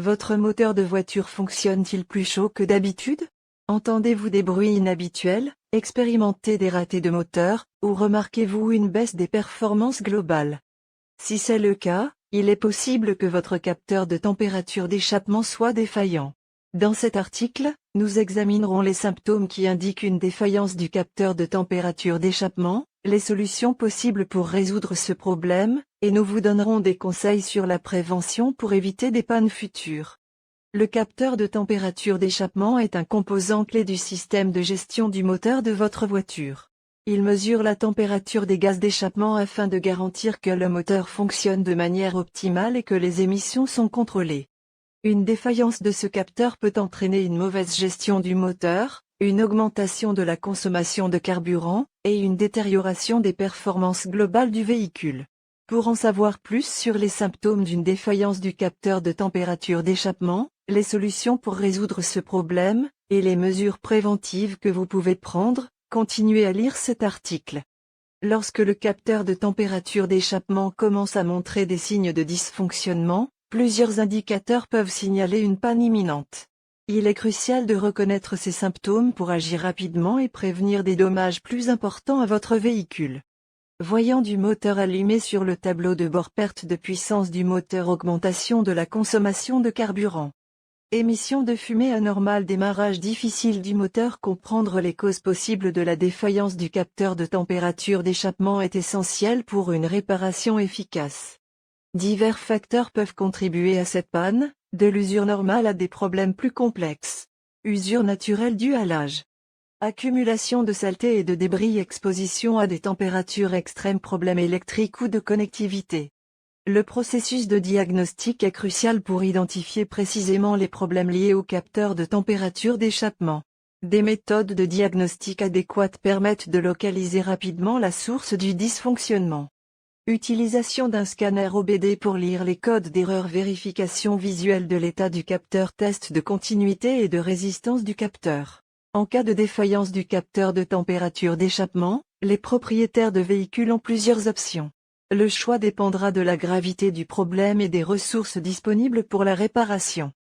Votre moteur de voiture fonctionne-t-il plus chaud que d'habitude? Entendez-vous des bruits inhabituels, expérimentez des ratés de moteur, ou remarquez-vous une baisse des performances globales? Si c'est le cas, il est possible que votre capteur de température d'échappement soit défaillant. Dans cet article, nous examinerons les symptômes qui indiquent une défaillance du capteur de température d'échappement, les solutions possibles pour résoudre ce problème, et nous vous donnerons des conseils sur la prévention pour éviter des pannes futures. Le capteur de température d'échappement est un composant clé du système de gestion du moteur de votre voiture. Il mesure la température des gaz d'échappement afin de garantir que le moteur fonctionne de manière optimale et que les émissions sont contrôlées. Une défaillance de ce capteur peut entraîner une mauvaise gestion du moteur, une augmentation de la consommation de carburant, et une détérioration des performances globales du véhicule. Pour en savoir plus sur les symptômes d'une défaillance du capteur de température d'échappement, les solutions pour résoudre ce problème, et les mesures préventives que vous pouvez prendre, continuez à lire cet article. Lorsque le capteur de température d'échappement commence à montrer des signes de dysfonctionnement, plusieurs indicateurs peuvent signaler une panne imminente. Il est crucial de reconnaître ces symptômes pour agir rapidement et prévenir des dommages plus importants à votre véhicule. Voyant du moteur allumé sur le tableau de bord, perte de puissance du moteur, augmentation de la consommation de carburant. Émission de fumée anormale, démarrage difficile du moteur. Comprendre les causes possibles de la défaillance du capteur de température d'échappement est essentiel pour une réparation efficace. Divers facteurs peuvent contribuer à cette panne, de l'usure normale à des problèmes plus complexes. Usure naturelle due à l'âge. Accumulation de saleté et de débris, exposition à des températures extrêmes, problèmes électriques ou de connectivité. Le processus de diagnostic est crucial pour identifier précisément les problèmes liés au capteur de température d'échappement. Des méthodes de diagnostic adéquates permettent de localiser rapidement la source du dysfonctionnement. Utilisation d'un scanner OBD pour lire les codes d'erreur, vérification visuelle de l'état du capteur, test de continuité et de résistance du capteur. En cas de défaillance du capteur de température d'échappement, les propriétaires de véhicules ont plusieurs options. Le choix dépendra de la gravité du problème et des ressources disponibles pour la réparation.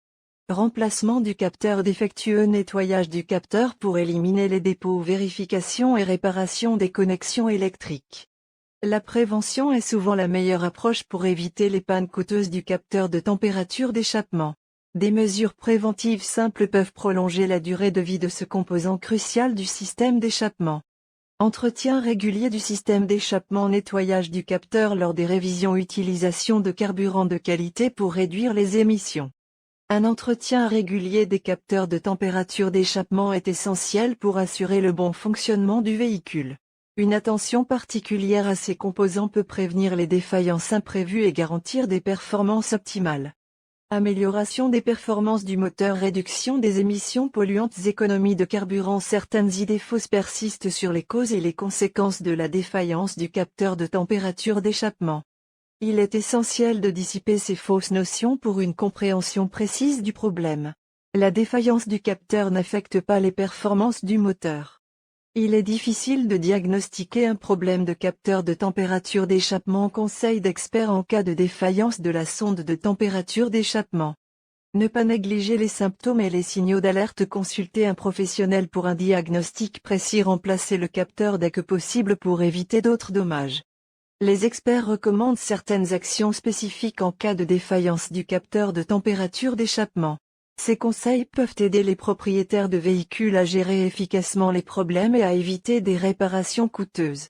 Remplacement du capteur défectueux, nettoyage du capteur pour éliminer les dépôts, vérification et réparation des connexions électriques. La prévention est souvent la meilleure approche pour éviter les pannes coûteuses du capteur de température d'échappement. Des mesures préventives simples peuvent prolonger la durée de vie de ce composant crucial du système d'échappement. Entretien régulier du système d'échappement, nettoyage du capteur lors des révisions, utilisation de carburant de qualité pour réduire les émissions. Un entretien régulier des capteurs de température d'échappement est essentiel pour assurer le bon fonctionnement du véhicule. Une attention particulière à ces composants peut prévenir les défaillances imprévues et garantir des performances optimales. Amélioration des performances du moteur, réduction des émissions polluantes, économie de carburant. Certaines idées fausses persistent sur les causes et les conséquences de la défaillance du capteur de température d'échappement. Il est essentiel de dissiper ces fausses notions pour une compréhension précise du problème. La défaillance du capteur n'affecte pas les performances du moteur. Il est difficile de diagnostiquer un problème de capteur de température d'échappement. Conseil d'experts en cas de défaillance de la sonde de température d'échappement. Ne pas négliger les symptômes et les signaux d'alerte. Consulter un professionnel pour un diagnostic précis. Remplacer le capteur dès que possible pour éviter d'autres dommages. Les experts recommandent certaines actions spécifiques en cas de défaillance du capteur de température d'échappement. Ces conseils peuvent aider les propriétaires de véhicules à gérer efficacement les problèmes et à éviter des réparations coûteuses.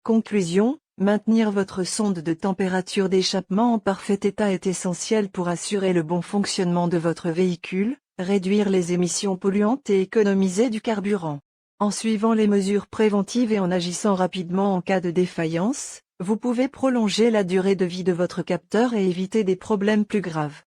Conclusion, maintenir votre sonde de température d'échappement en parfait état est essentiel pour assurer le bon fonctionnement de votre véhicule, réduire les émissions polluantes et économiser du carburant. En suivant les mesures préventives et en agissant rapidement en cas de défaillance, vous pouvez prolonger la durée de vie de votre capteur et éviter des problèmes plus graves.